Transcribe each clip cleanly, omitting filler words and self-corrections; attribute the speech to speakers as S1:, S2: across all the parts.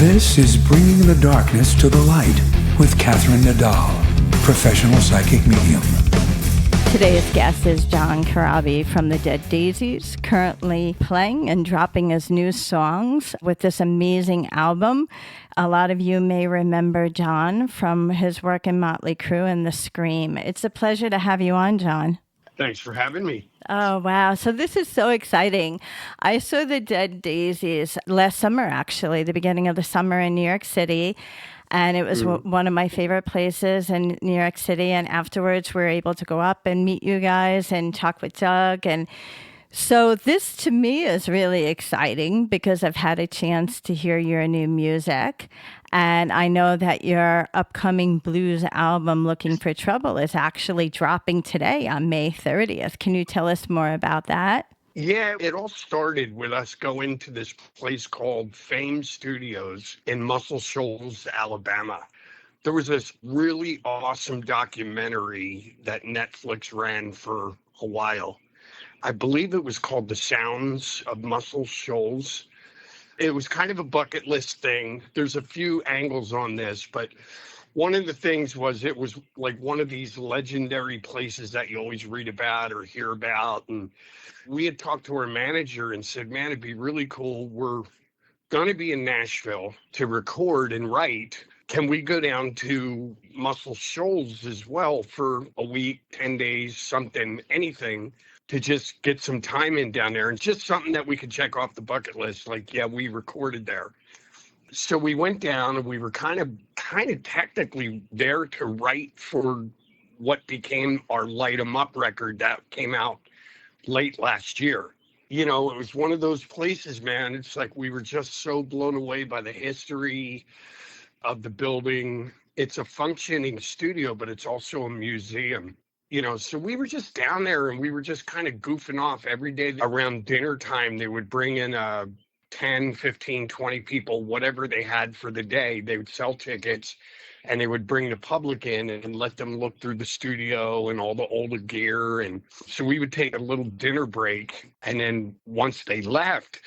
S1: This is Bringing the Darkness to the Light with Catherine Nadal, professional psychic medium.
S2: Today's guest is John Corabi from the Daisies, currently playing and dropping his new songs with this amazing album. A lot of you may remember John from his work in Motley Crue and The Scream. It's a pleasure to have you on, John.
S3: Thanks for having me.
S2: Oh, wow. So this is so exciting. I saw the Daisies last summer, actually, the beginning of the summer in New York City. And it was one of my favorite places in New York City. And afterwards, we were able to go up and meet you guys and talk with Doug. And so this, to me, is really exciting because I've had a chance to hear your new music. And I know that your upcoming blues album, Looking for Trouble, is actually dropping today on May 30th. Can you tell us more about that?
S3: Yeah, it all started with us going to this place called Fame Studios in Muscle Shoals, Alabama. There was this really awesome documentary that Netflix ran for a while. I believe it was called The Sounds of Muscle Shoals. It was kind of a bucket list thing. There's a few angles on this, but one of the things was it was like one of these legendary places that you always read about or hear about. And we had talked to our manager and said, man, it'd be really cool. We're going to be in Nashville to record and write. Can we go down to Muscle Shoals as well for a week, 10 days, something, anything, to just get some time in down there, and just something that we could check off the bucket list. Like, yeah, we recorded there. So we went down and we were kind of technically there to write for what became our Light 'Em Up record that came out late last year. You know, it was one of those places, man. It's like we were just so blown away by the history of the building. It's a functioning studio, but it's also a museum. You know, so we were just down there and we were just kind of goofing off every day. Around dinner time, they would bring in 10, 15, 20 people, whatever they had for the day. They would sell tickets and they would bring the public in and let them look through the studio and all the older gear. And so we would take a little dinner break. And then once they left,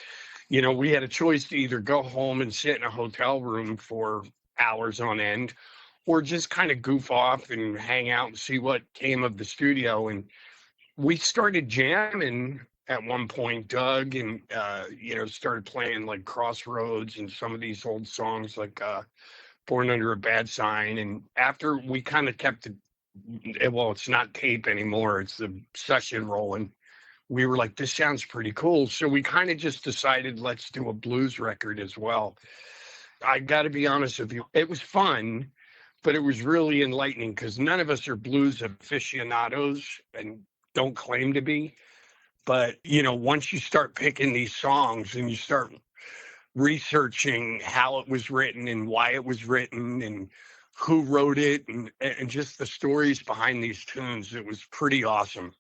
S3: you know, we had a choice to either go home and sit in a hotel room for hours on end, or just kind of goof off and hang out and see what came of the studio. And we started jamming at one point, Doug, and, started playing like Crossroads and some of these old songs like Born Under a Bad Sign. And after we kind of kept it's not tape anymore, it's the session rolling, we were like, this sounds pretty cool. So we kind of just decided, let's do a blues record as well. I got to be honest with you, it was fun, but it was really enlightening because none of us are blues aficionados and don't claim to be. But, you know, once you start picking these songs and you start researching how it was written and why it was written and who wrote it and just the stories behind these tunes, it was pretty awesome.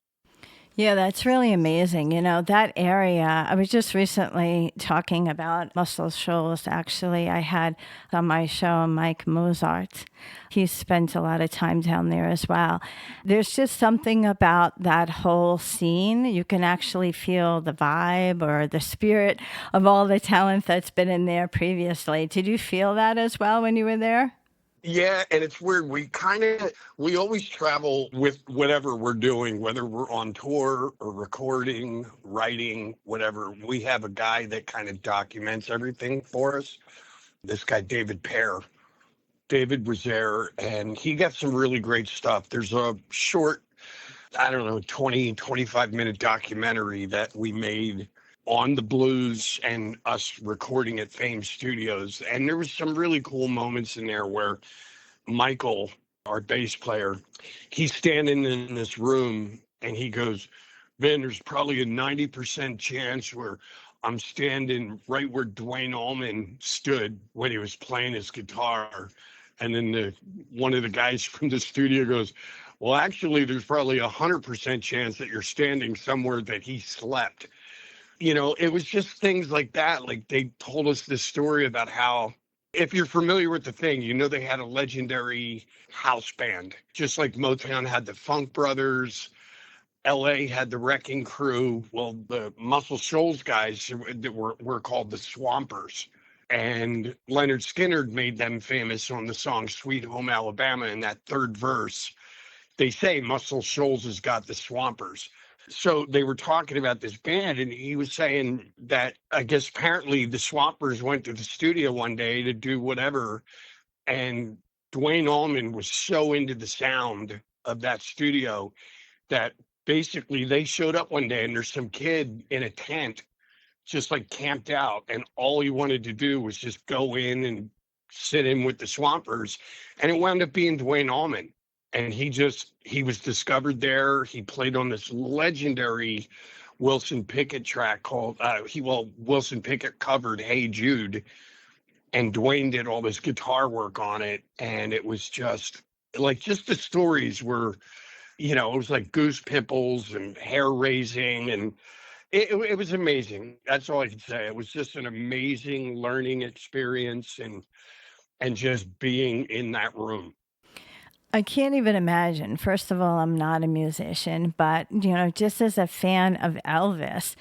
S2: Yeah, that's really amazing. You know, that area, I was just recently talking about Muscle Shoals. Actually, I had on my show Mike Mozart. He spent a lot of time down there as well. There's just something about that whole scene. You can actually feel the vibe or the spirit of all the talent that's been in there previously. Did you feel that as well when you were there?
S3: Yeah, and it's weird. We always travel with whatever we're doing, whether we're on tour or recording, writing, whatever. We have a guy that kind of documents everything for us. This guy, David Pear. David was there, and he got some really great stuff. There's a short, 25-minute documentary that we made on the blues and us recording at Fame Studios. And there was some really cool moments in there where Michael, our bass player, he's standing in this room and he goes, man, there's probably a 90% chance where I'm standing right where Duane Allman stood when he was playing his guitar. And then one of the guys from the studio goes, well, actually, there's probably 100% chance that you're standing somewhere that he slept. You know, it was just things like that. Like they told us this story about how, if you're familiar with the thing, you know, they had a legendary house band, just like Motown had the Funk Brothers, LA had the Wrecking Crew. Well, the Muscle Shoals guys were called the Swampers. And Leonard Skinner made them famous on the song Sweet Home Alabama. In that third verse, they say Muscle Shoals has got the Swampers. So they were talking about this band, and he was saying that I guess apparently the Swampers went to the studio one day to do whatever, and Dwayne Allman was so into the sound of that studio that basically they showed up one day and there's some kid in a tent just like camped out, and all he wanted to do was just go in and sit in with the Swampers, and it wound up being Dwayne Allman. And he was discovered there. He played on this legendary Wilson Pickett track called Wilson Pickett covered Hey Jude, and Dwayne did all this guitar work on it, and it was just the stories were, it was like goose pimples and hair raising, and it was amazing. That's all I can say. It was just an amazing learning experience, and just being in that room.
S2: I can't even imagine. First of all, I'm not a musician, but just as a fan of Elvis,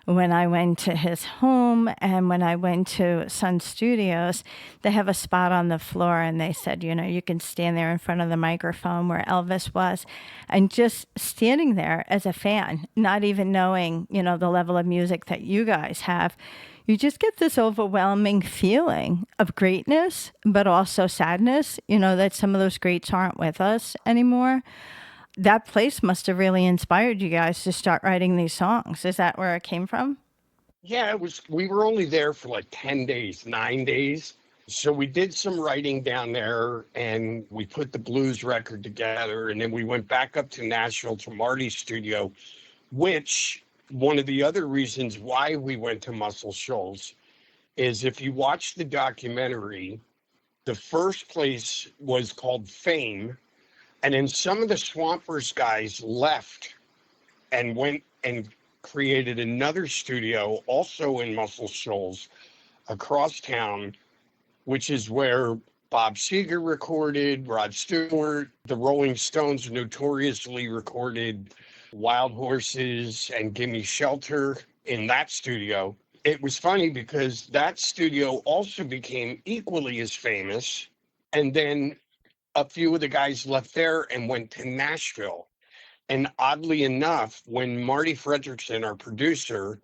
S2: when I went to his home and when I went to Sun Studios, they have a spot on the floor and they said, you can stand there in front of the microphone where Elvis was. And just standing there as a fan, not even knowing, the level of music that you guys have, you just get this overwhelming feeling of greatness, but also sadness, that some of those greats aren't with us anymore. That place must have really inspired you guys to start writing these songs. Is that where it came from?
S3: Yeah, we were only there for like 10 days, 9 days. So we did some writing down there and we put the blues record together. And then we went back up to Nashville to Marty's studio, which one of the other reasons why we went to Muscle Shoals is if you watch the documentary, the first place was called Fame. And then some of the Swampers guys left and went and created another studio also in Muscle Shoals across town, which is where Bob Seger recorded, Rod Stewart, the Rolling Stones notoriously recorded Wild Horses and Gimme Shelter in that studio. It was funny because that studio also became equally as famous. And then a few of the guys left there and went to Nashville. And oddly enough, when Marty Fredrickson, our producer,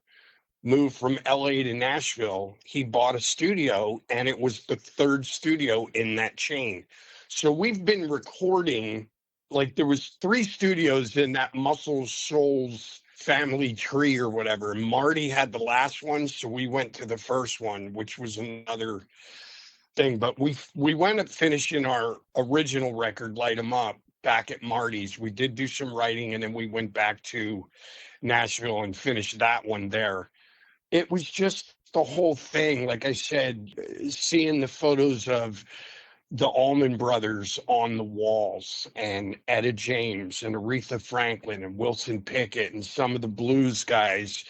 S3: moved from LA to Nashville, he bought a studio, and it was the third studio in that chain. So we've been recording, like there was 3 studios in that Muscle Shoals family tree or whatever. And Marty had the last one, so we went to the first one, which was another thing. But we wound up finishing our original record, Light 'Em Up, back at Marty's. We did do some writing, and then we went back to Nashville and finished that one there. It was just the whole thing. Like I said, seeing the photos of the Allman Brothers on the walls, and Etta James and Aretha Franklin and Wilson Pickett and some of the blues guys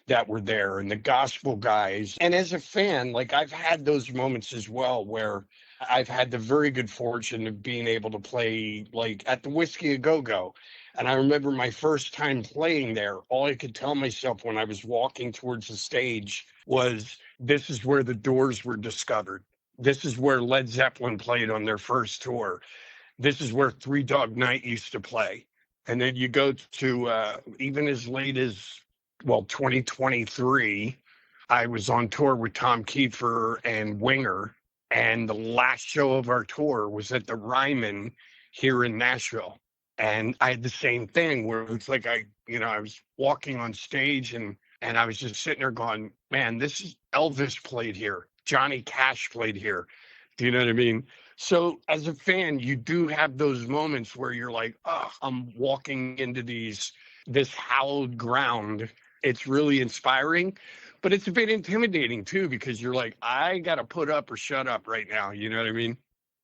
S3: that were there and the gospel guys. And as a fan, like I've had those moments as well where I've had the very good fortune of being able to play like at the Whiskey A Go-Go. And I remember my first time playing there, all I could tell myself when I was walking towards the stage was, this is where the Doors were discovered. This is where Led Zeppelin played on their first tour. This is where Three Dog Night used to play. And then you go to even as late as, 2023, I was on tour with Tom Kiefer and Winger. And the last show of our tour was at the Ryman here in Nashville. And I had the same thing where it's like I was walking on stage and I was just sitting there going, man, this is Elvis played here. Johnny Cash played here. Do you know what I mean? So as a fan, you do have those moments where you're like, oh, I'm walking into this hallowed ground. It's really inspiring, but it's a bit intimidating too, because you're like, I got to put up or shut up right now. You know what I mean?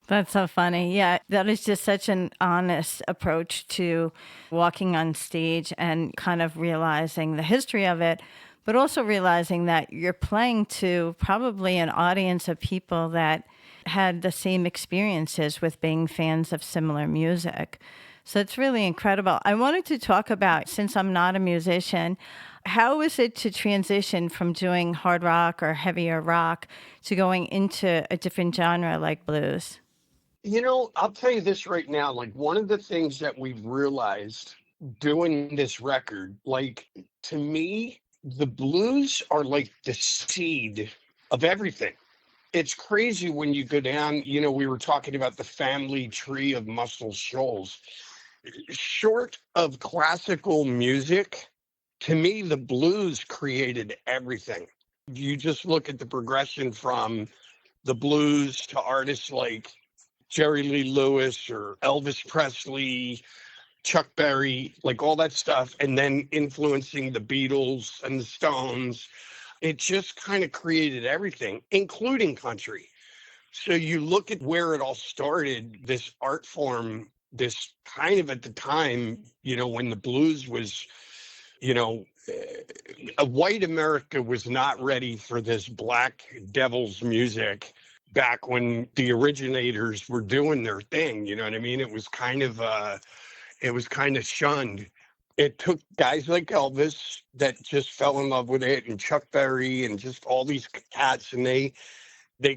S2: That's so funny. Yeah, that is just such an honest approach to walking on stage and kind of realizing the history of it, but also realizing that you're playing to probably an audience of people that had the same experiences with being fans of similar music. So it's really incredible. I wanted to talk about, since I'm not a musician, how was it to transition from doing hard rock or heavier rock to going into a different genre like blues?
S3: I'll tell you this right now. Like, one of the things that we've realized doing this record, like, to me, the blues are like the seed of everything. It's crazy when you go down, we were talking about the family tree of Muscle Shoals. Short of classical music, to me, the blues created everything. You just look at the progression from the blues to artists like Jerry Lee Lewis or Elvis Presley, Chuck Berry, like all that stuff, and then influencing the Beatles and the Stones. It just kind of created everything, including country. So you look at where it all started, this art form, this kind of at the time, when the blues was, you know, a white America was not ready for this black devil's music back when the originators were doing their thing. You know what I mean? It was kind of shunned. It took guys like Elvis that just fell in love with it, and Chuck Berry, and just all these cats, and they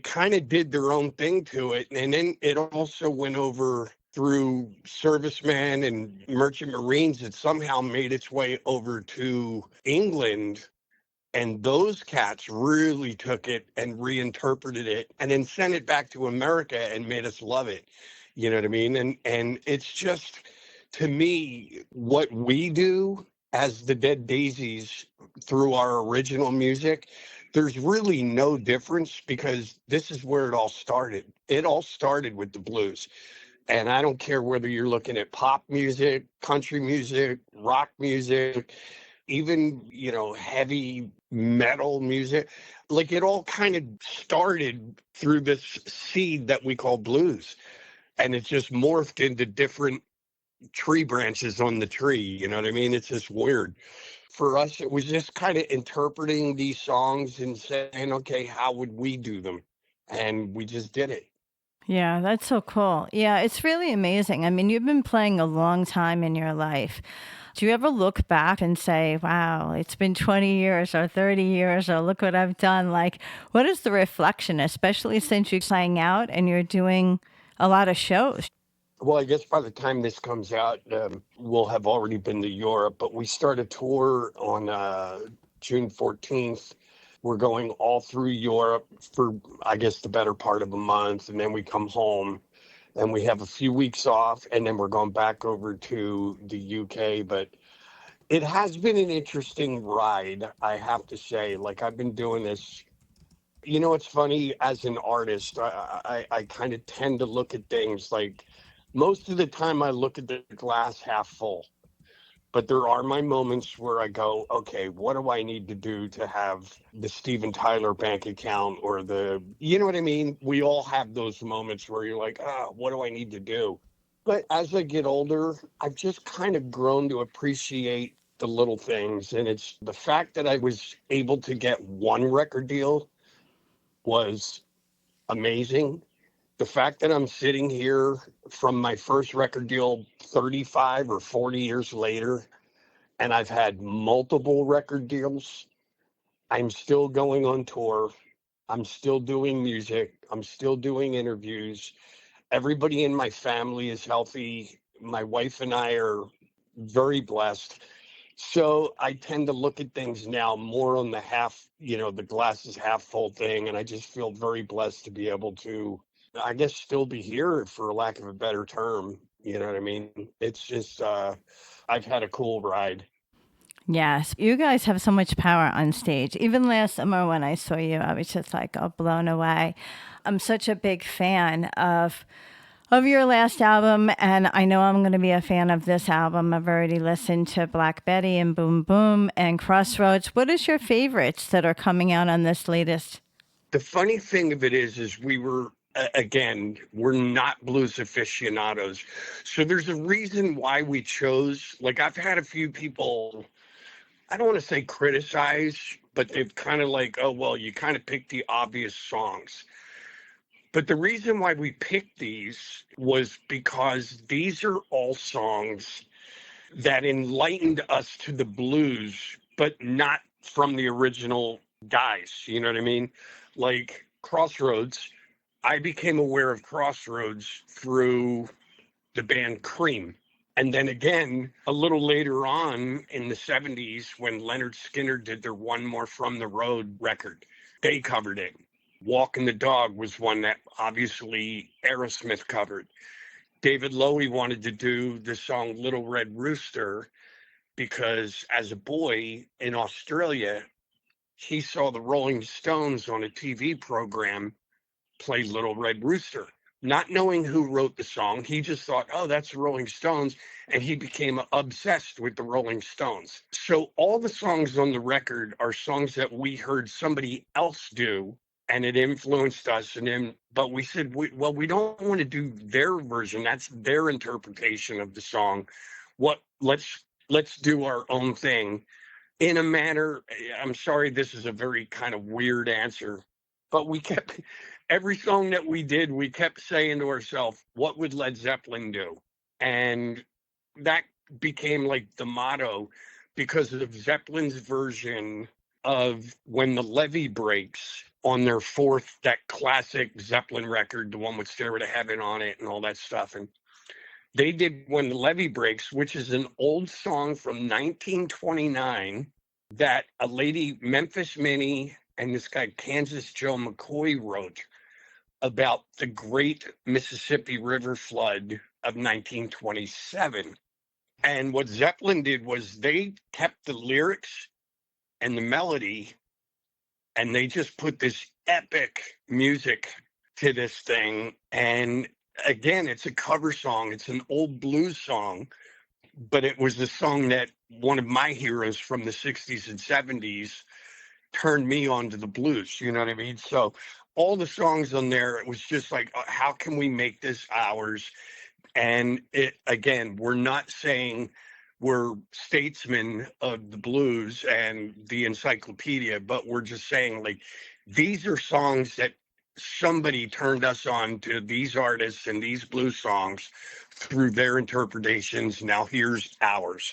S3: kind of did their own thing to it. And then it also went over through servicemen and merchant marines. It somehow made its way over to England. And those cats really took it and reinterpreted it and then sent it back to America and made us love it. You know what I mean? And it's just, to me, what we do as the Dead Daisies through our original music, there's really no difference, because this is where it all started. It all started with the blues. And I don't care whether you're looking at pop music, country music, rock music, even, heavy metal music. Like, it all kind of started through this seed that we call blues. And it just morphed into different tree branches on the tree. You know what I mean? It's just weird. For us, it was just kind of interpreting these songs and saying, okay, how would we do them? And we just did it.
S2: Yeah, that's so cool. Yeah, it's really amazing. I mean, you've been playing a long time in your life. Do you ever look back and say, wow, it's been 20 years or 30 years, or look what I've done? Like, what is the reflection, especially since you're playing out and you're doing a lot of shows?
S3: Well, I guess by the time this comes out, we'll have already been to Europe, but we start a tour on June 14th. We're going all through Europe for, I guess, the better part of a month. And then we come home and we have a few weeks off, and then we're going back over to the UK. But it has been an interesting ride, I have to say. Like, I've been doing this. It's funny, as an artist, I kind of tend to look at things like, most of the time I look at the glass half full. But there are my moments where I go, okay, what do I need to do to have the Steven Tyler bank account, or you know what I mean? We all have those moments where you're like, what do I need to do? But as I get older, I've just kind of grown to appreciate the little things. And it's the fact that I was able to get one record deal was amazing. The fact that I'm sitting here from my first record deal 35 or 40 years later, and I've had multiple record deals. I'm still going on tour. I'm still doing music. I'm still doing interviews. Everybody in my family is healthy. My wife and I are very blessed. So I tend to look at things now more on the the glass is half full thing. And I just feel very blessed to be able to, I guess, still be here, for lack of a better term. You know what I mean? It's just, I've had a cool ride.
S2: Yes, you guys have so much power on stage. Even last summer when I saw you, I was just like, oh, blown away. I'm such a big fan of your last album, and I know I'm going to be a fan of this album. I've already listened to Black Betty and Boom Boom and Crossroads. What is your favorites that are coming out on this latest?
S3: The funny thing of it is we were, again, we're not blues aficionados. So there's a reason why we chose, like, I've had a few people, I don't want to say criticize, but they've kind of like, oh, well, you kind of picked the obvious songs. But the reason why we picked these was because these are all songs that enlightened us to the blues, but not from the original guys. You know what I mean? Like Crossroads, I became aware of Crossroads through the band Cream. And then again, a little later on in the 70s, when Leonard Skinner did their One More From the Road record, they covered it. Walking the Dog was one that obviously Aerosmith covered. David Lowie wanted to do the song Little Red Rooster because as a boy in Australia, he saw the Rolling Stones on a TV program play Little Red Rooster. Not knowing who wrote the song, he just thought, oh, that's the Rolling Stones. And he became obsessed with the Rolling Stones. So all the songs on the record are songs that we heard somebody else do, and it influenced us. And then, but we said, we don't want to do their version. That's their interpretation of the song. Let's do our own thing in a manner. I'm sorry, this is a very kind of weird answer, but we kept every song that we did, we kept saying to ourselves, what would Led Zeppelin do? And that became like the motto because of Zeppelin's version of When the Levee Breaks on their fourth, that classic Zeppelin record, the one with Stairway to Heaven on it and all that stuff. And they did When the Levee Breaks, which is an old song from 1929 that a lady, Memphis Minnie, and this guy, Kansas Joe McCoy, wrote about the great Mississippi River flood of 1927. And what Zeppelin did was they kept the lyrics and the melody, and they just put this epic music to this thing. And again, it's a cover song. It's an old blues song, but it was the song that one of my heroes from the 60s and 70s turned me on to the blues. You know what I mean? So all the songs on there, it was just like, how can we make this ours? And it, again, we're not saying we're statesmen of the blues and the encyclopedia, but we're just saying, like, these are songs that somebody turned us on to these artists and these blues songs through their interpretations. Now here's ours,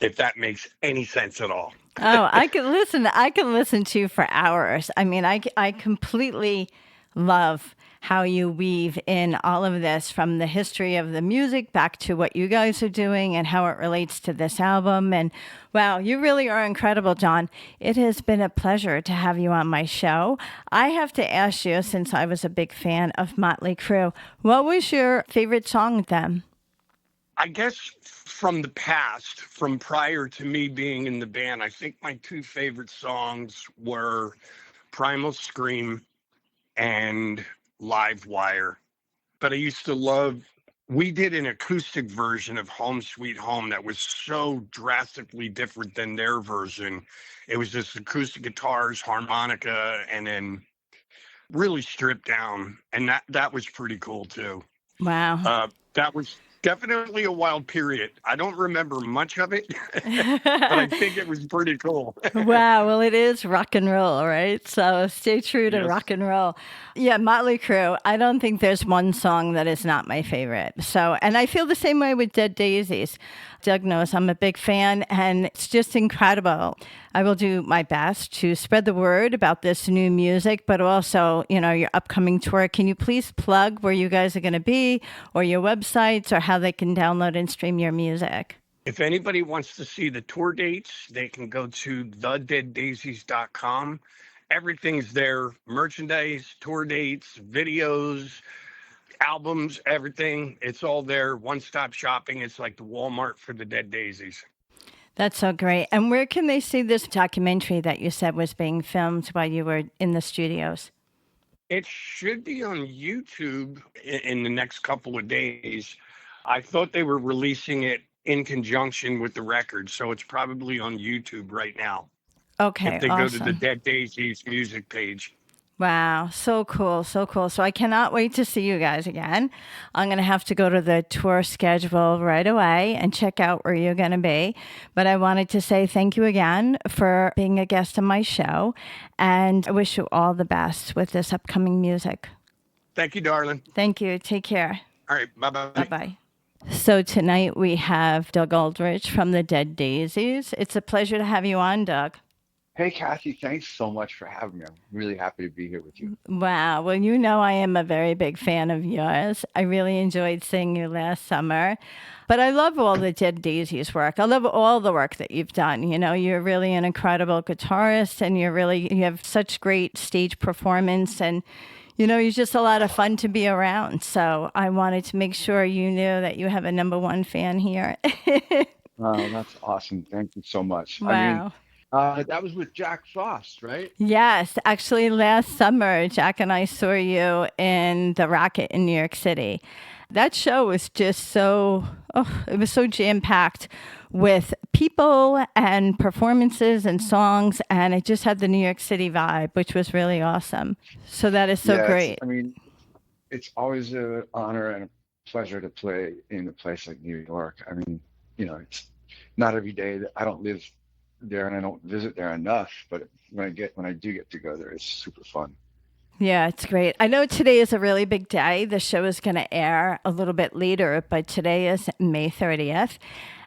S3: if that makes any sense at all.
S2: Oh, I can listen. I can listen to you for hours. I mean, I completely love how you weave in all of this from the history of the music back to what you guys are doing and how it relates to this album. And wow, you really are incredible, John. It has been a pleasure to have you on my show. I have to ask you, since I was a big fan of Motley Crue, what was your favorite song with them?
S3: I guess from the past, from prior to me being in the band, I think my two favorite songs were Primal Scream and Live Wire. But I used to love, we did an acoustic version of Home Sweet Home that was so drastically different than their version. It was just acoustic guitars, harmonica, and then really stripped down. And that was pretty cool too.
S2: Wow.
S3: That was definitely a wild period. I don't remember much of it, but I think it was pretty cool.
S2: Wow. Well, it is rock and roll, right? So stay true to
S3: Yes.
S2: rock and roll. Yeah, Motley Crue. I don't think there's one song that is not my favorite. So, and I feel the same way with Dead Daisies. Doug knows I'm a big fan, and it's just incredible. I will do my best to spread the word about this new music, but also, you know, your upcoming tour. Can you please plug where you guys are going to be, or your websites, or how they can download and stream your music?
S3: If anybody wants to see the tour dates, they can go to thedeaddaisies.com. Everything's there: merchandise, tour dates, videos, albums, everything. It's all there. One-stop shopping. It's like the Walmart for the Dead Daisies.
S2: That's so great. And where can they see this documentary that you said was being filmed while you were in the studios?
S3: It should be on YouTube in the next couple of days. I thought they were releasing it in conjunction with the record, so it's probably on YouTube right now.
S2: Okay,
S3: If they go to the
S2: awesome.
S3: Dead Daisies music page.
S2: Wow, so cool, so cool. So I cannot wait to see you guys again. I'm going to have to go to the tour schedule right away and check out where you're going to be. But I wanted to say thank you again for being a guest on my show, and I wish you all the best with this upcoming music.
S3: Thank you, darling.
S2: Thank you. Take care.
S3: All right. Bye
S2: Bye
S3: bye.
S2: bye. So tonight we have Doug Aldrich from the Dead Daisies. It's a pleasure to have you on, Doug.
S4: Hey, Kathy, thanks so much for having me. I'm really happy to be here with you.
S2: Wow. Well, you know, I am a very big fan of yours. I really enjoyed seeing you last summer. But I love all the Dead Daisies work. I love all the work that you've done. You know, you're really an incredible guitarist and you have such great stage performance and you're just a lot of fun to be around. So I wanted to make sure you knew that you have a number one fan here.
S4: Oh, that's awesome. Thank you so much.
S2: Wow.
S4: That was with Jack Frost, right?
S2: Yes, actually, last summer, Jack and I saw you in the Rocket in New York City. That show was just it was so jam packed with people and performances and songs, and it just had the New York City vibe, which was really awesome. So that is so
S4: Yeah,
S2: great.
S4: it's always an honor and a pleasure to play in a place like New York. It's not every day that I don't live there and I don't visit there enough, but when I do get to go there, it's super fun.
S2: Yeah, it's great. I know today is a really big day. The show is going to air a little bit later, but today is May 30th,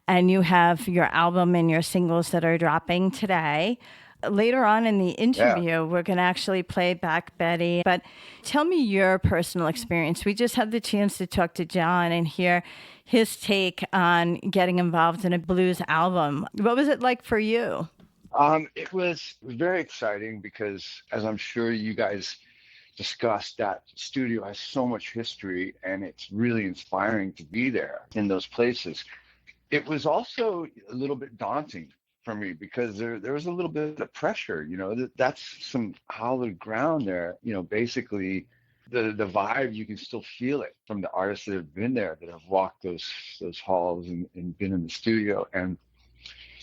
S2: and you have your album and your singles that are dropping today. Later on in the interview, We're going to actually play Black Betty. But tell me your personal experience. We just had the chance to talk to John and hear his take on getting involved in a blues album. What was it like for you?
S4: It was very exciting because, as I'm sure you guys discussed, that studio has so much history and it's really inspiring to be there in those places. It was also a little bit daunting for me because there was a little bit of pressure, that's some hallowed ground there, basically the vibe, you can still feel it from the artists that have been there, that have walked those halls and been in the studio. And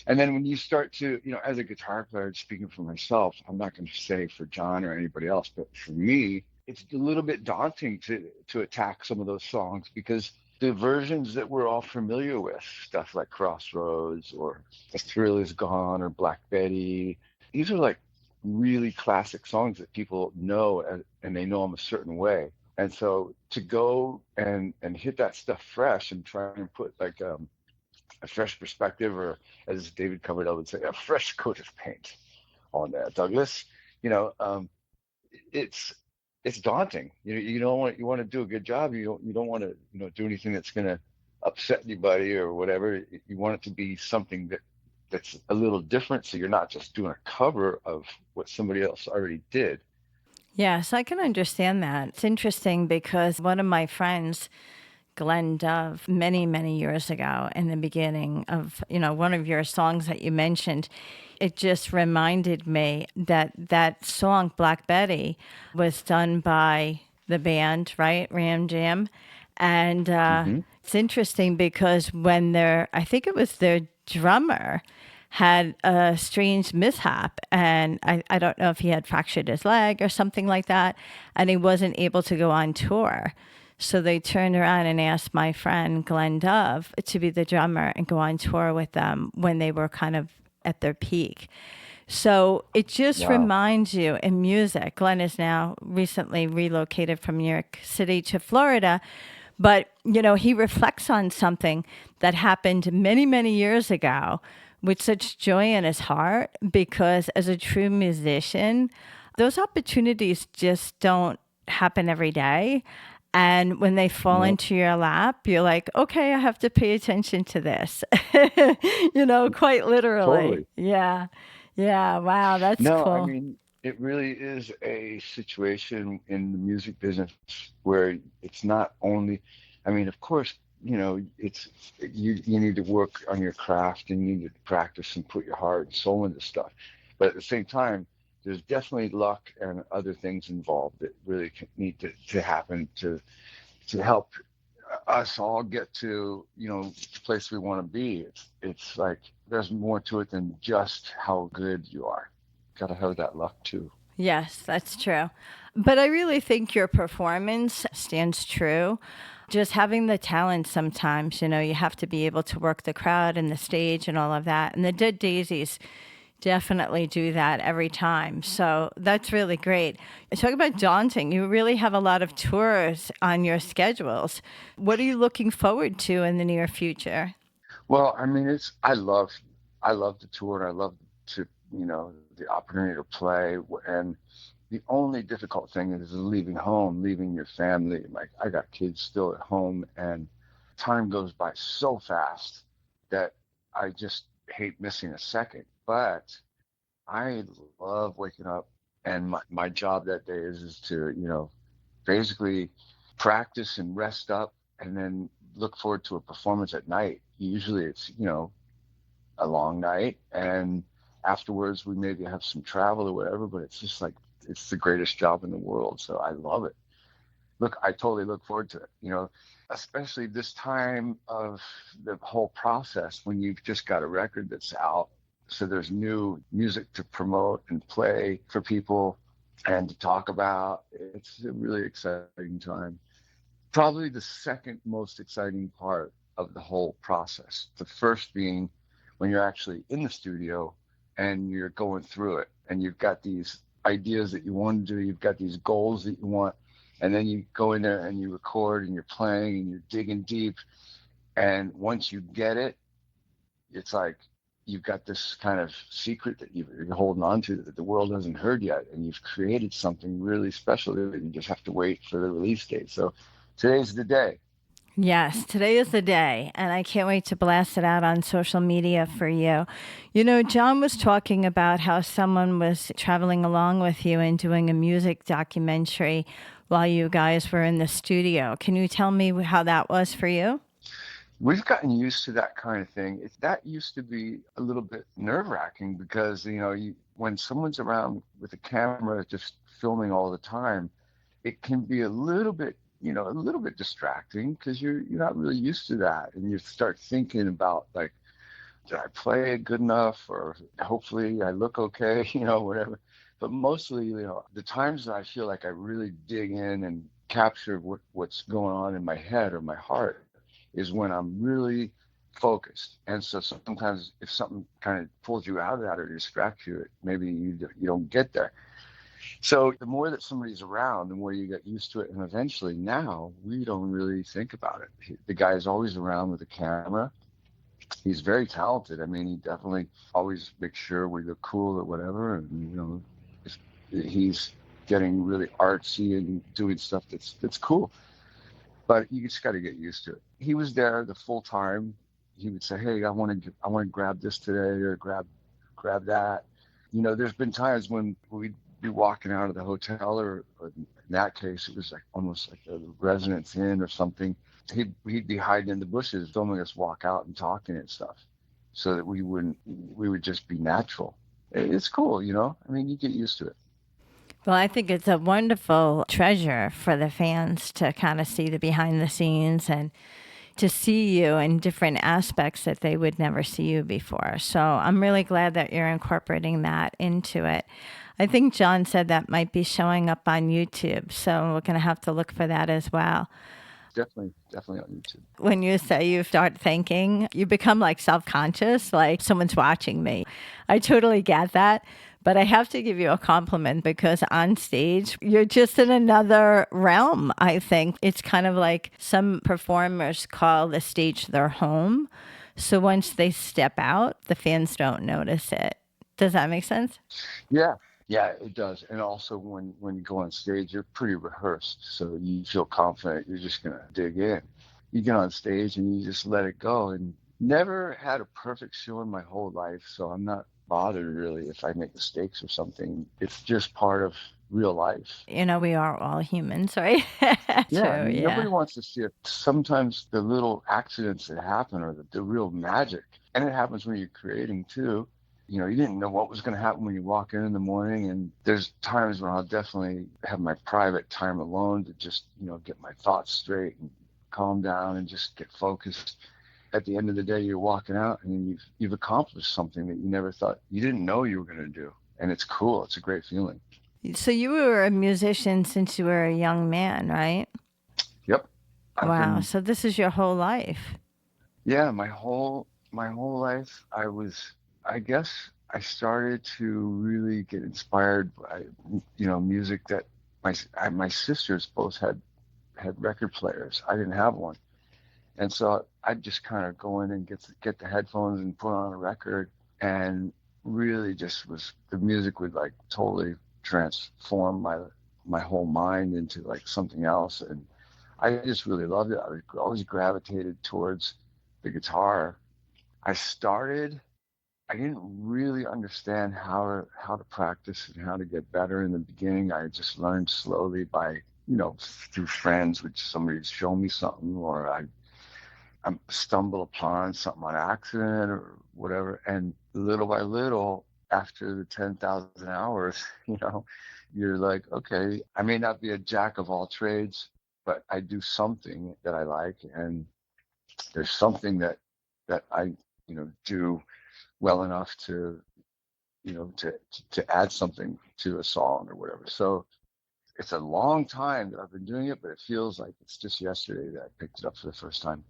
S4: then when you start to, as a guitar player, speaking for myself, I'm not going to say for John or anybody else, but for me, it's a little bit daunting to attack some of those songs because the versions that we're all familiar with, stuff like Crossroads or The Thrill Is Gone or Black Betty, these are like really classic songs that people know and they know them a certain way. And so to go and hit that stuff fresh and try and put like a fresh perspective, or as David Coverdale would say, a fresh coat of paint on that, Douglas. It's daunting. You want to do a good job. You don't want to do anything that's going to upset anybody or whatever. You want it to be something that's a little different, so you're not just doing a cover of what somebody else already did.
S2: Yes, I can understand that. It's interesting because one of my friends, Glenn Dove, many, many years ago in the beginning of, one of your songs that you mentioned, it just reminded me that song, Black Betty, was done by the band, right? Ram Jam. And It's interesting because I think it was their drummer had a strange mishap, and I don't know if he had fractured his leg or something like that, and he wasn't able to go on tour. So they turned around and asked my friend Glenn Dove to be the drummer and go on tour with them when they were kind of at their peak. So it just reminds you in music. Glenn is now recently relocated from New York City to Florida, but he reflects on something that happened many, many years ago with such joy in his heart, because as a true musician, those opportunities just don't happen every day. And when they fall into your lap, you're like, okay, I have to pay attention to this, quite literally.
S4: Totally.
S2: Yeah. Yeah. Wow. That's
S4: No,
S2: cool.
S4: it really is a situation in the music business where it's not only, of course, it's you need to work on your craft and you need to practice and put your heart and soul into stuff. But at the same time, there's definitely luck and other things involved that really need to happen to help us all get to the place we want to be. It's like there's more to it than just how good you are. Got to have that luck too.
S2: Yes, that's true. But I really think your performance stands true. Just having the talent sometimes, you have to be able to work the crowd and the stage and all of that. And the Dead Daisies, definitely do that every time. So that's really great. Talk about daunting. You really have a lot of tours on your schedules. What are you looking forward to in the near future?
S4: Well, I mean, I love the tour and I love to, the opportunity to play. And the only difficult thing is leaving home, leaving your family. Like I got kids still at home, and time goes by so fast that I just hate missing a second. But I love waking up, and my job that day is to, basically practice and rest up and then look forward to a performance at night. Usually it's, a long night, and afterwards we maybe have some travel or whatever, but it's just like it's the greatest job in the world. So I love it. Look, I totally look forward to it, especially this time of the whole process when you've just got a record that's out. So there's new music to promote and play for people and to talk about. It's a really exciting time. Probably the second most exciting part of the whole process. The first being when you're actually in the studio and you're going through it and you've got these ideas that you want to do, you've got these goals that you want, and then you go in there and you record and you're playing and you're digging deep. And once you get it, it's like you've got this kind of secret that you're holding on to that the world hasn't heard yet. And you've created something really special that you just have to wait for the release date. So today's the day.
S2: Yes, today is the day, and I can't wait to blast it out on social media for you. You know, John was talking about how someone was traveling along with you and doing a music documentary while you guys were in the studio. Can you tell me how that was for you?
S4: We've gotten used to that kind of thing. That used to be a little bit nerve wracking because, when someone's around with a camera just filming all the time, it can be a little bit distracting because you're not really used to that. And you start thinking about like, did I play it good enough? Or hopefully I look okay, whatever. But mostly, the times that I feel like I really dig in and capture what's going on in my head or my heart is when I'm really focused. And so sometimes if something kind of pulls you out of that or distracts you, maybe you don't get there. So the more that somebody's around, the more you get used to it. And eventually now we don't really think about it. The guy is always around with a camera. He's very talented. I mean, he definitely always makes sure we look cool or whatever. And, he's getting really artsy and doing stuff that's cool. But you just got to get used to it. He was there the full time. He would say, "Hey, I want to grab this today or grab that." There's been times when we'd be walking out of the hotel, or in that case, it was like almost like a residence inn or something. He'd be hiding in the bushes, filming us walk out and talking and stuff, so that we would just be natural. It's cool, I mean, you get used to it.
S2: Well, I think it's a wonderful treasure for the fans to kind of see the behind the scenes and to see you in different aspects that they would never see you before. So I'm really glad that you're incorporating that into it. I think John said that might be showing up on YouTube. So we're going to have to look for that as well.
S4: Definitely on YouTube.
S2: When you say you start thinking, you become like self-conscious, like someone's watching me. I totally get that. But I have to give you a compliment because on stage, you're just in another realm, I think. It's kind of like some performers call the stage their home. So once they step out, the fans don't notice it. Does that make sense?
S4: Yeah. Yeah, it does. And also when you go on stage, you're pretty rehearsed. So you feel confident. You're just going to dig in. You get on stage and you just let it go. And never had a perfect show in my whole life. So I'm not bothered really if I make mistakes or something. It's just part of real life.
S2: We are all humans, right?
S4: Yeah, I
S2: True,
S4: mean,
S2: yeah.
S4: nobody wants to see it. Sometimes the little accidents that happen are the real magic. And it happens when you're creating too. You didn't know what was going to happen when you walk in the morning. And there's times when I'll definitely have my private time alone to just, get my thoughts straight and calm down and just get focused. At the end of the day, you're walking out and you've accomplished something that you didn't know you were going to do. And it's cool. It's a great feeling.
S2: So you were a musician since you were a young man, right?
S4: Yep.
S2: Wow. So this is your whole life.
S4: Yeah, my whole life I guess I started to really get inspired by, music that my sisters both had record players. I didn't have one. And so I'd just kind of go in and get the headphones and put on a record, and really just the music would like totally transform my whole mind into like something else. And I just really loved it. I always gravitated towards the guitar. I started, I didn't really understand how to practice and how to get better in the beginning. I just learned slowly by, through friends, which somebody would show me something, or I stumble upon something on accident or whatever. And little by little, after the 10,000 hours, you're like, okay, I may not be a jack of all trades, but I do something that I like. And there's something that I, do well enough to, to add something to a song or whatever. So it's a long time that I've been doing it, but it feels like it's just yesterday that I picked it up for the first time.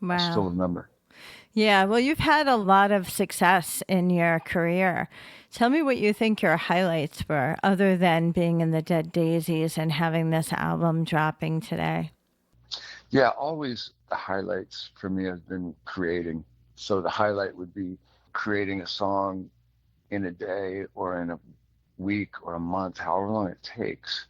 S4: I still
S2: Wow.
S4: remember.
S2: Yeah, well, you've had a lot of success in your career. Tell me what you think your highlights were, other than being in the Dead Daisies and having this album dropping today.
S4: Yeah, always the highlights for me have been creating. So the highlight would be creating a song in a day or in a week or a month, however long it takes.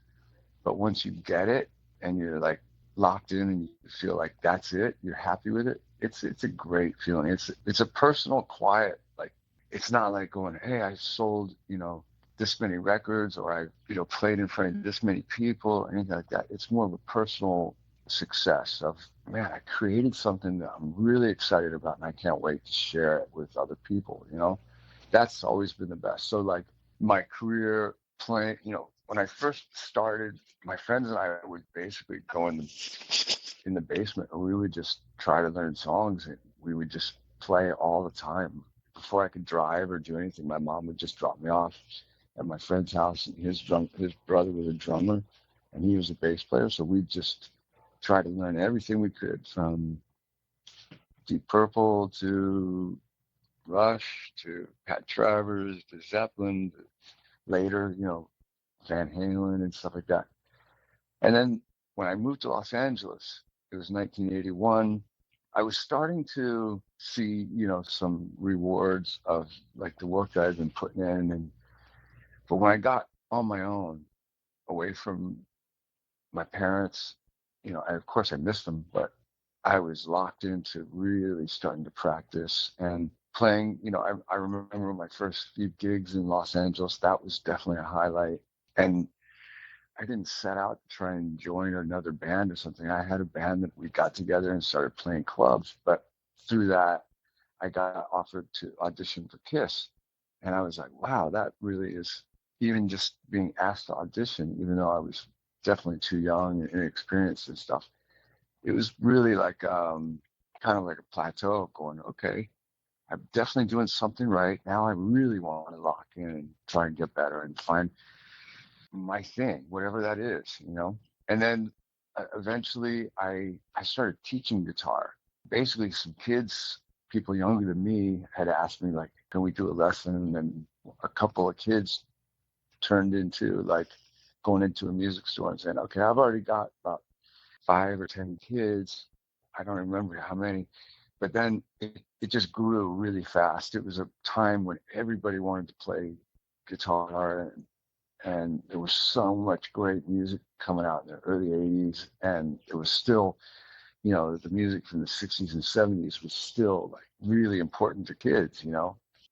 S4: But once you get it and you're like locked in and you feel like that's it, you're happy with it. It's a great feeling. It's a personal quiet. Like, it's not like going, hey, I sold, this many records, or I, played in front of this many people, or anything like that. It's more of a personal success of, man, I created something that I'm really excited about and I can't wait to share it with other people. That's always been the best. So like my career playing, when I first started, my friends and I would basically go in the basement, and we would just try to learn songs, and we would just play all the time. Before I could drive or do anything, my mom would just drop me off at my friend's house, and his brother was a drummer and he was a bass player. So we'd just try to learn everything we could, from Deep Purple to Rush to Pat Travers to Zeppelin, to later, Van Halen and stuff like that. And then when I moved to Los Angeles, it was 1981. I was starting to see, some rewards of like the work that I'd been putting in. But when I got on my own, away from my parents, of course I missed them, but I was locked into really starting to practice and playing. I remember my first few gigs in Los Angeles. That was definitely a highlight. And I didn't set out to try and join another band or something. I had a band that we got together and started playing clubs. But through that, I got offered to audition for Kiss. And I was like, wow, that really is, even just being asked to audition, even though I was definitely too young and inexperienced and stuff. It was really like kind of like a plateau of going, okay, I'm definitely doing something right. Now I really want to lock in and try and get better and find my thing, whatever that is. And then eventually I started teaching guitar. Basically, some kids, people younger than me, had asked me like, can we do a lesson? And then a couple of kids turned into like going into a music store and saying, okay, I've already got about 5 or 10 kids. I don't remember how many, but then it just grew really fast. It was a time when everybody wanted to play guitar, and there was so much great music coming out in the early 80s, and it was still, the music from the 60s and 70s was still like really important to kids.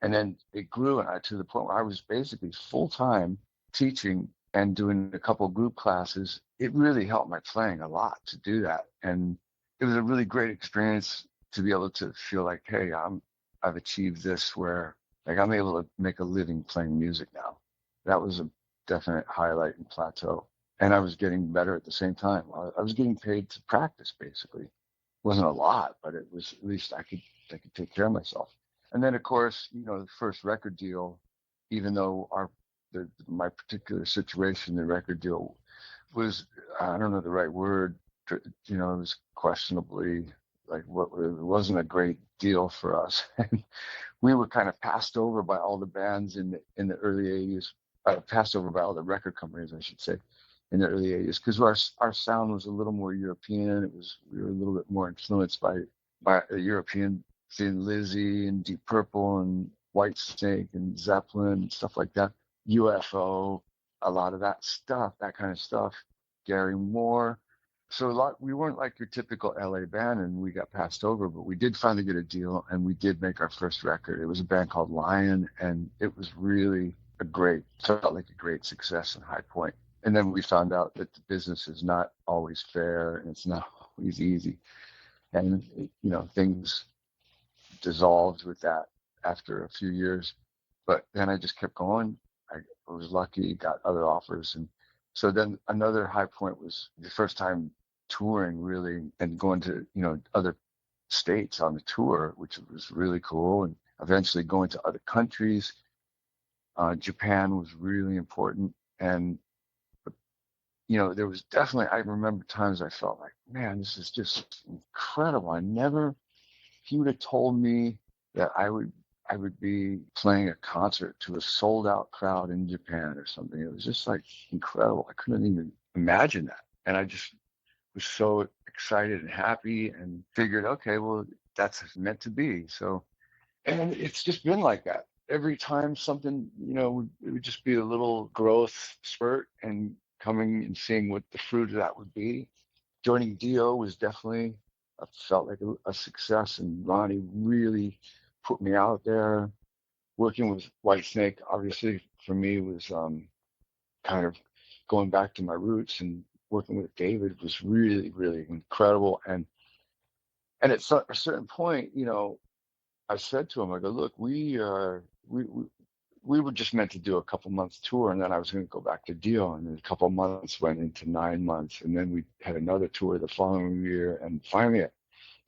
S4: And then it grew to the point where I was basically full-time teaching and doing a couple of group classes. It really helped my playing a lot to do that. And it was a really great experience to be able to feel like, hey, I've achieved this, where like I'm able to make a living playing music now. That was a definite highlight and plateau. And I was getting better at the same time. I was getting paid to practice, basically. It wasn't a lot, but it was, at least I could take care of myself. And then of course, the first record deal, even though my particular situation, the record deal was, I don't know the right word, it was questionably it wasn't a great deal for us. And we were kind of passed over by all the bands in the early '80s, passed over by all the record companies, I should say, in the early '80s, because our sound was a little more European. We were a little bit more influenced by the European, seeing Lizzie and Deep Purple and Whitesnake and Zeppelin and stuff like that. UFO, a lot of that stuff, that kind of stuff. Gary Moore. So we weren't like your typical LA band, and we got passed over, but we did finally get a deal, and we did make our first record. It was a band called Lion, and it was really felt like a great success and high point. And then we found out that the business is not always fair, and it's not always easy. And, things dissolved with that after a few years. But then I just kept going. I was lucky, got other offers. And so then another high point was the first time touring really and going to, other states on the tour, which was really cool. And eventually going to other countries. Japan was really important. And, there was definitely, I remember times I felt like, man, this is just incredible. If you would have told me that I would be playing a concert to a sold out crowd in Japan or something, it was just like incredible. I couldn't even imagine that. And I just was so excited and happy and figured, okay, well, that's meant to be. So, and it's just been like that. Every time something, it would just be a little growth spurt, and coming and seeing what the fruit of that would be. Joining Dio was definitely, I felt like a success, and Ronnie really put me out there. Working with Whitesnake, obviously, for me was kind of going back to my roots, and working with David was really, really incredible. And at a certain point, I said to him, I go, look, we were just meant to do a couple months tour, and then I was going to go back to Dio, and then a couple months went into 9 months, and then we had another tour the following year, and finally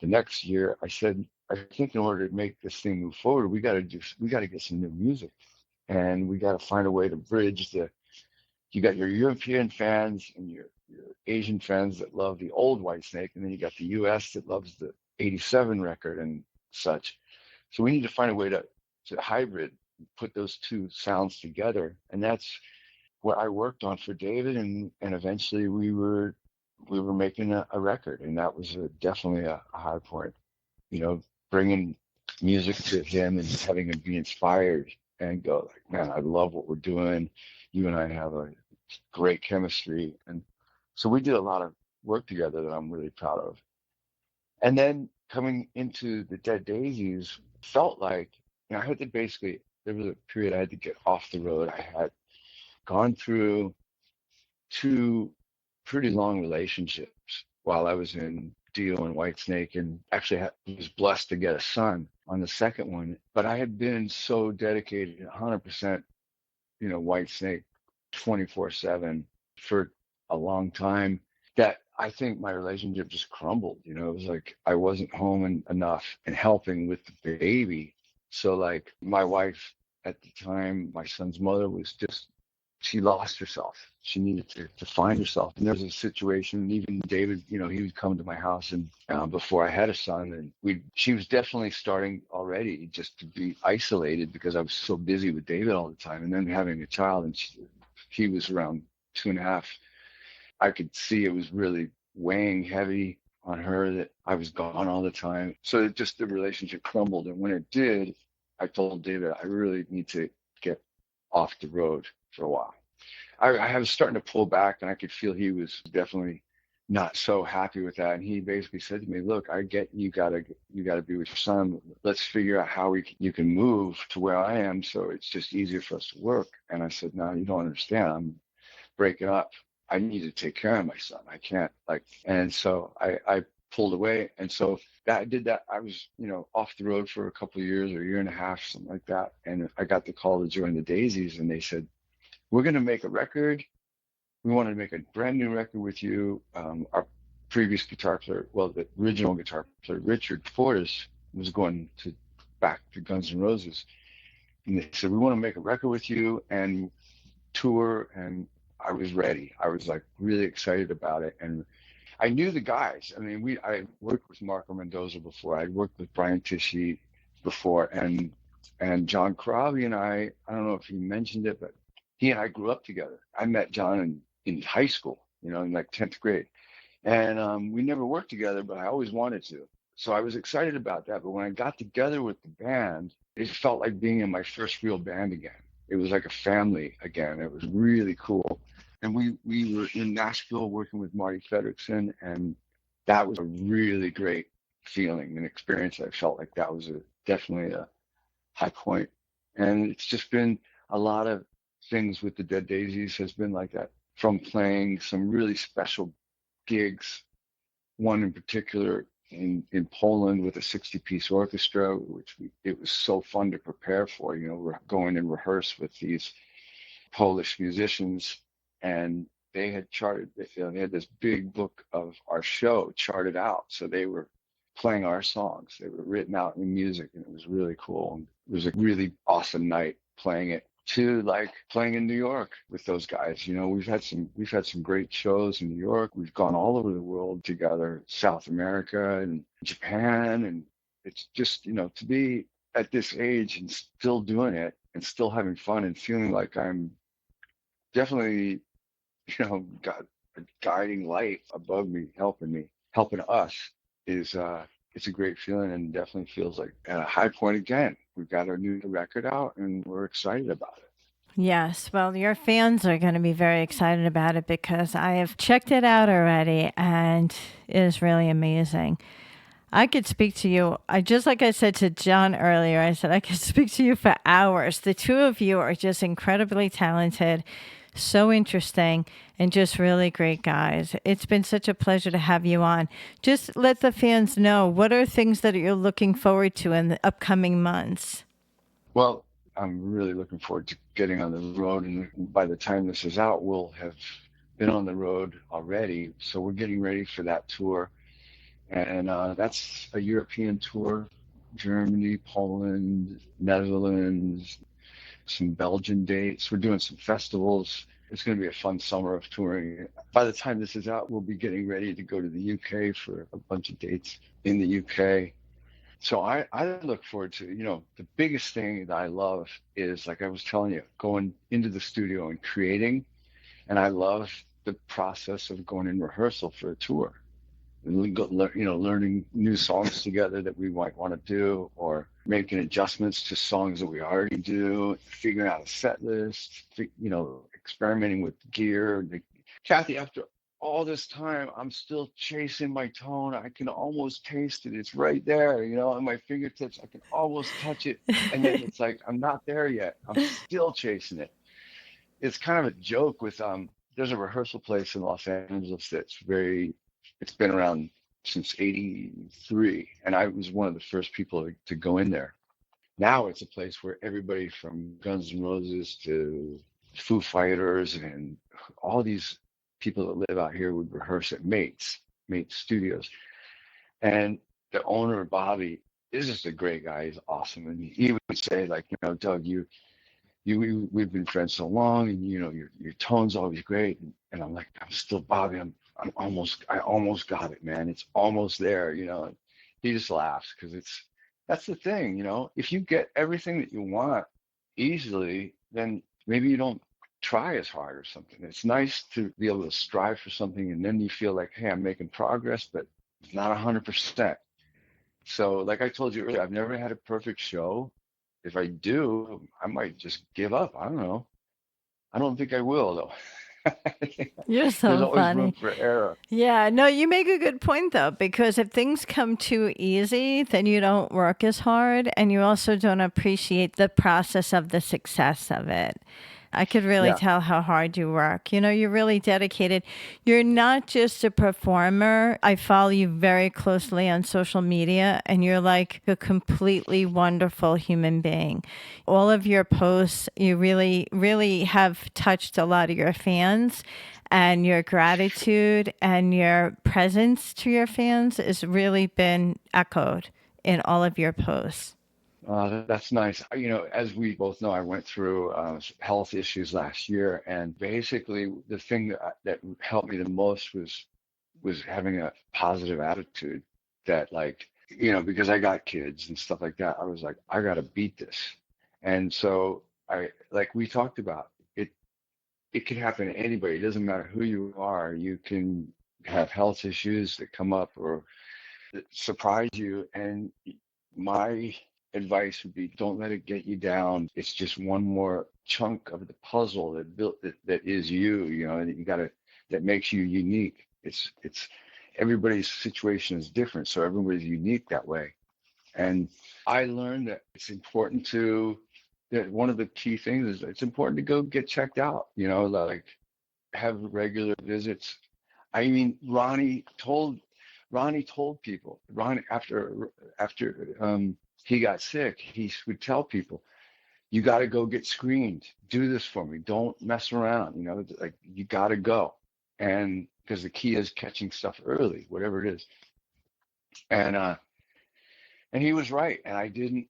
S4: the next year I said, I think in order to make this thing move forward, we got to get some new music, and we got to find a way to bridge you got your European fans and your Asian fans that love the old Whitesnake, and then you got the US that loves the '87 record and such. So we need to find a way to hybrid, put those two sounds together. And that's what I worked on for David. And eventually we were making a record. And that was definitely a high point, bringing music to him and having him be inspired and go like, man, I love what we're doing. You and I have a great chemistry. And so we did a lot of work together that I'm really proud of. And then coming into the Dead Daisies, felt like, I had to basically, there was a period I had to get off the road. I had gone through 2 pretty long relationships while I was in Dio and Whitesnake, and actually was blessed to get a son on the second one. But I had been so dedicated, 100%, Whitesnake, 24/7 for a long time, that I think my relationship just crumbled. It was like I wasn't home enough and helping with the baby. So like my wife at the time, my son's mother, she lost herself. She needed to find herself. And there was a situation, even David, he would come to my house, and before I had a son, and she was definitely starting already just to be isolated because I was so busy with David all the time. And then having a child, and he was around 2.5. I could see it was really weighing heavy on her that I was gone all the time. So the relationship crumbled. And when it did, I told David, I really need to get off the road for a while. I was starting to pull back, and I could feel he was definitely not so happy with that. And he basically said to me, look, I get you gotta be with your son. Let's figure out how you can move to where I am, so it's just easier for us to work. And I said, no, you don't understand. I'm breaking up. I need to take care of my son. I can't and so I pulled away. And so I did that. I was, off the road for a couple of years, or a year and a half, something like that. And I got the call to join the Daisies, and they said, we're going to make a record. We wanted to make a brand new record with you. Our previous guitar player, the original guitar player, Richard Fortis, was going back to Guns N' Roses. And they said, we want to make a record with you and tour. And I was ready. I was like really excited about it. And I knew the guys. I mean, I worked with Marco Mendoza before. I'd worked with Brian Tichy before, and John Corabi and I don't know if he mentioned it, but he and I grew up together. I met John in high school, in like 10th grade. And we never worked together, but I always wanted to. So I was excited about that. But when I got together with the band, it felt like being in my first real band again. It was like a family again. It was really cool. And we were in Nashville working with Marty Fredrickson, and that was a really great feeling and experience. I felt like that was definitely a high point. And it's just been a lot of things with the Dead Daisies has been like that. From playing some really special gigs, one in particular in Poland with a 60-piece orchestra, which it was so fun to prepare for. We're going and rehearse with these Polish musicians, and they had charted, they had this big book of our show charted out. So they were playing our songs. They were written out in music, and it was really cool. And it was a really awesome night playing it, to like playing in New York with those guys. We've had some great shows in New York. We've gone all over the world together, South America and Japan, and it's just, to be at this age and still doing it and still having fun and feeling like I'm definitely, got a guiding light above me, helping us is it's a great feeling, and definitely feels like at a high point again. We've got our new record out and we're excited about it.
S2: Yes, well, your fans are going to be very excited about it because I have checked it out already and it is really amazing. I could speak to you. Just like I said to John earlier, I said I could speak to you for hours. The two of you are just incredibly talented, so interesting, and just really great guys. It's been such a pleasure to have you on. Just let the fans know, what are things that you're looking forward to in the upcoming months?
S4: Well, I'm really looking forward to getting on the road, and by the time this is out, we'll have been on the road already. So we're getting ready for that tour, and that's a European tour: Germany, Poland, Netherlands, some Belgian dates. We're doing some festivals. It's going to be a fun summer of touring. By the time this is out, we'll be getting ready to go to the UK for a bunch of dates in the UK. So I look forward to, the biggest thing that I love is, like I was telling you, going into the studio and creating. And I love the process of going in rehearsal for a tour. And learning new songs together that we might want to do, or making adjustments to songs that we already do, figuring out a set list, experimenting with gear. Kathy, after all this time, I'm still chasing my tone. I can almost taste it. It's right there, on my fingertips. I can almost touch it. And then it's like, I'm not there yet. I'm still chasing it. It's kind of a joke with, there's a rehearsal place in Los Angeles it's been around since '83. And I was one of the first people to go in there. Now it's a place where everybody from Guns N' Roses to Foo Fighters and all these people that live out here would rehearse at Mates Studios. And the owner, Bobby, is just a great guy. He's awesome. And he would say, like, Doug, we've been friends so long, and your tone's always great. And I'm like, I'm still Bobby. I almost got it, man. It's almost there, He just laughs because that's the thing, If you get everything that you want easily, then maybe you don't try as hard or something. It's nice to be able to strive for something, and then you feel like, hey, I'm making progress, but it's not 100%. So, like I told you earlier, I've never had a perfect show. If I do, I might just give up. I don't know. I don't think I will, though.
S2: You're
S4: There's
S2: so
S4: always room
S2: funny.
S4: for error.
S2: Yeah, no, you make a good point though, because if things come too easy, then you don't work as hard and you also don't appreciate the process of the success of it. I could really
S4: Yeah.
S2: tell how hard you work. You're really dedicated. You're not just a performer. I follow you very closely on social media, and you're like a completely wonderful human being. All of your posts, you really, really have touched a lot of your fans, and your gratitude and your presence to your fans has really been echoed in all of your posts.
S4: That's nice. As we both know, I went through health issues last year, and basically the thing that helped me the most was was having a positive attitude that like, because I got kids and stuff like that, I was like, I got to beat this. And so like we talked about, it can happen to anybody. It doesn't matter who you are. You can have health issues that come up or that surprise you. And my advice would be don't let it get you down. It's just one more chunk of the puzzle that is you, and that makes you unique. It's everybody's situation is different, so everybody's unique that way. And I learned that it's important that one of the key things is it's important to go get checked out, like have regular visits. I mean, Ronnie told people, after he got sick, he would tell people, you got to go get screened. Do this for me. Don't mess around. Like you got to go. And because the key is catching stuff early, whatever it is. And he was right. And I didn't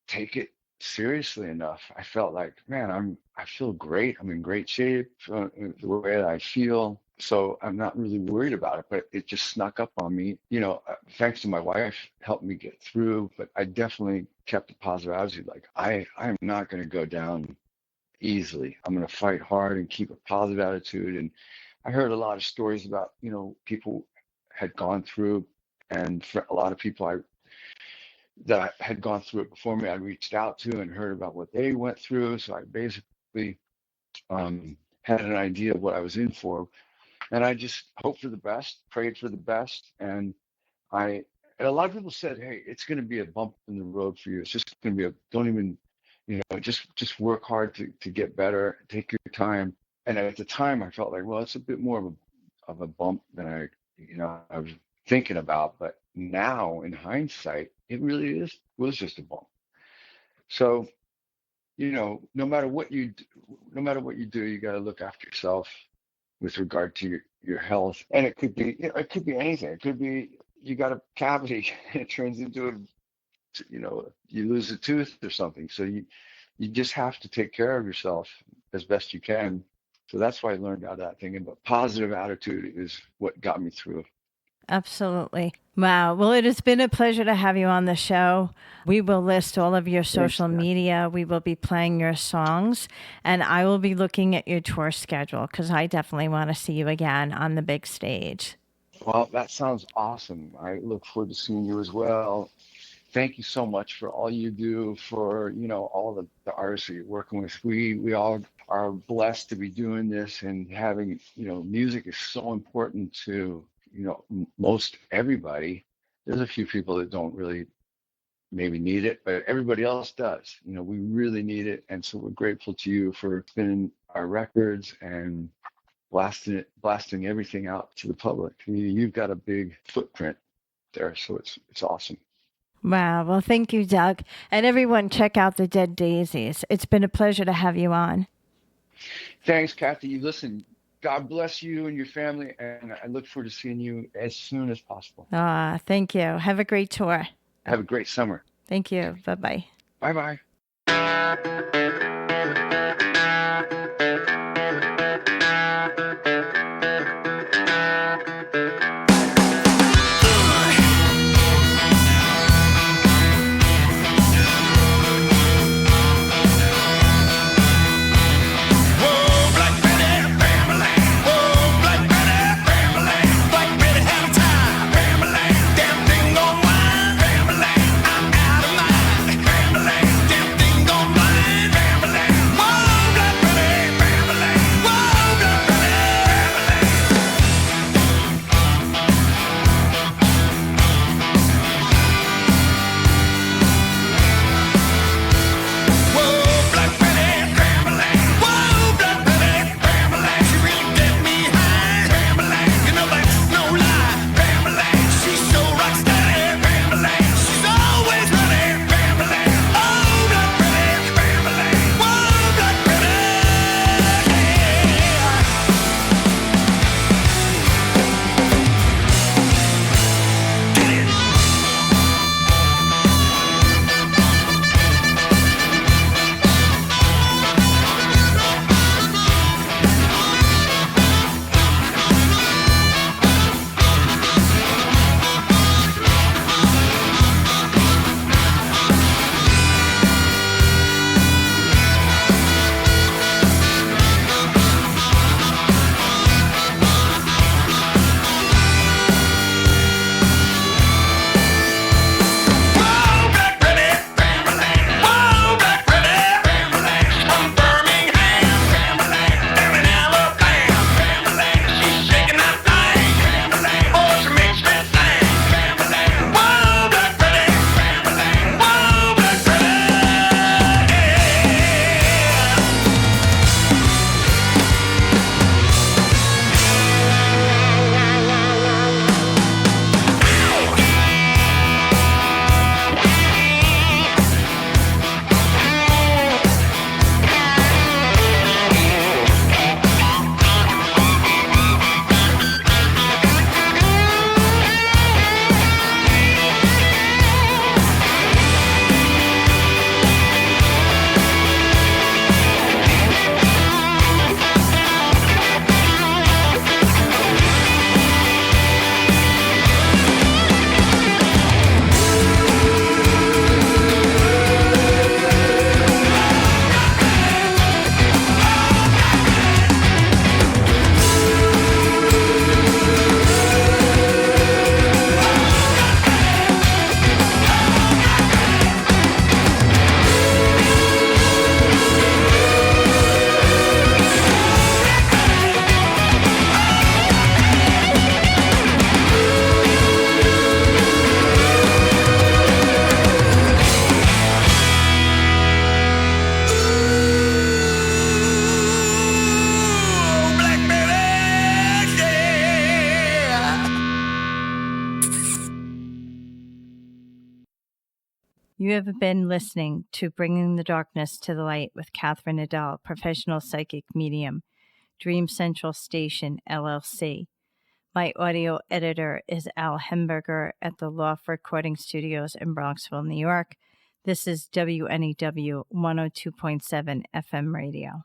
S4: take it seriously enough. I felt like, man, I feel great. I'm in great shape, the way that I feel. So I'm not really worried about it, but it just snuck up on me. Thanks to my wife, helped me get through, but I definitely kept a positive attitude. Like I'm not going to go down easily. I'm going to fight hard and keep a positive attitude. And I heard a lot of stories about, people had gone through, and for a lot of people that had gone through it before me, I reached out to and heard about what they went through. So I basically had an idea of what I was in for. And I just hoped for the best, prayed for the best. And a lot of people said, hey, it's going to be a bump in the road for you. It's just going to be don't even, just work hard to get better, take your time. And at the time I felt like, well, it's a bit more of a bump than I was thinking about. But now in hindsight, it really was just a bump. So, no matter what you do, you got to look after yourself with regard to your health. And it could be, anything. It could be you got a cavity and it turns into you lose a tooth or something. So you just have to take care of yourself as best you can. So that's why I learned out of that thing. But positive attitude is what got me through.
S2: Absolutely. Wow. Well, it has been a pleasure to have you on the show. We will list all of your social media. We will be playing your songs, and I will be looking at your tour schedule because I definitely want to see you again on the big stage.
S4: Well, that sounds awesome. I look forward to seeing you as well. Thank you so much for all you do for, all the artists that you're working with. We all are blessed to be doing this and having, music is so important to, most everybody. There's a few people that don't really maybe need it, but everybody else does. We really need it. And so we're grateful to you for spinning our records and blasting everything out to the public. You've got a big footprint there, so it's awesome.
S2: Wow. Well, thank you, Doug. And everyone, check out the Dead Daisies. It's been a pleasure to have you on.
S4: Thanks, Kathy. Listen, God bless you and your family, and I look forward to seeing you as soon as possible.
S2: Thank you. Have a great tour.
S4: Have a great summer.
S2: Thank you. Bye-bye.
S4: Bye-bye.
S5: Damn thing gone blind.
S2: You have been listening to Bringing the Darkness to the Light with Catherine Nadal, professional psychic medium, Dream Central Station, LLC. My audio editor is Al Hemberger at the Loft Recording Studios in Bronxville, New York. This is WNEW 102.7 FM radio.